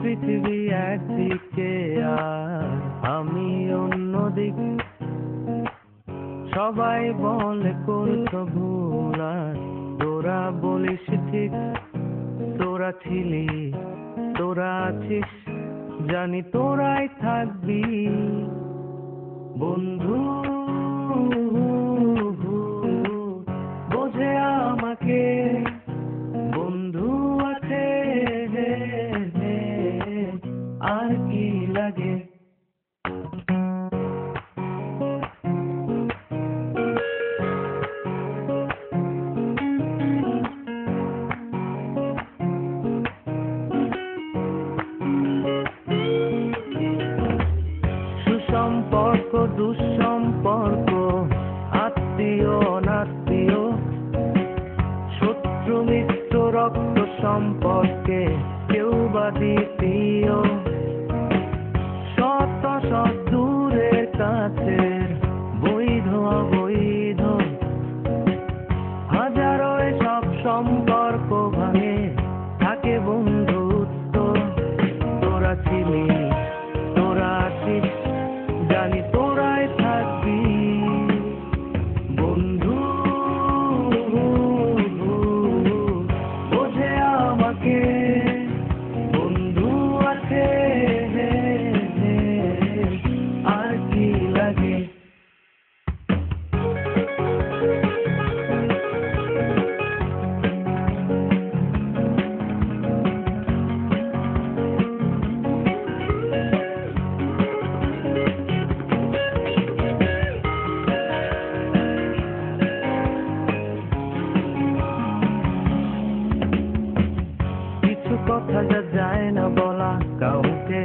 পৃথিবী একদিকে আর আমি অন্যদিকে। সবাই বলে করছো ভুল আর তোরা বলিস ঠিক। তোরা ছিলি, তোরা আছিস, জানি তোরাই থাকবি বন্ধু। বোঝে আমাকে বন্ধু আছে, আর কি লাগে। সুসম্পর্ক দুঃসম্পর্ক, আত্মীয় অনাত্মীয়, শত্রু মিত্র রক্ত সম্পর্কে কেউ বা দ্বিতীয়। শত শত দূরের কাছের, বৈধ অবৈধ, হাজারো সব সম্পর্ক ভাঙে, থাকে বন্ধুত্ব। তোরা ছিলি, তোরা আছিস, জানি তোরাই থাকবি বন্ধু। বোঝে আমাকে বন্ধু আছে, আর কি লাগে। কথা যা যায় না বলা কাউকে,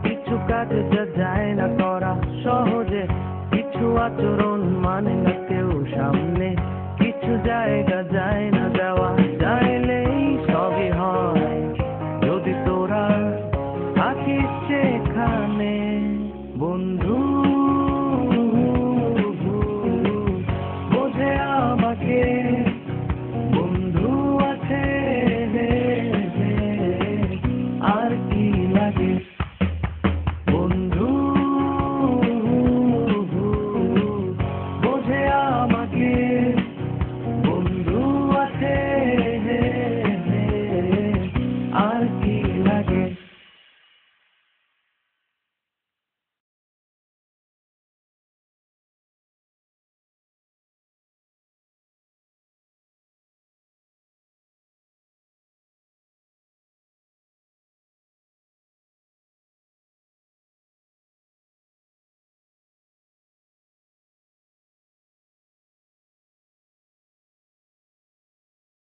কিছু কাজ যা যায় না করা সহজে, কিছু আচরণ মানে না কেউ সামনে, কিছু জায়গা যায় না দেওয়া যায়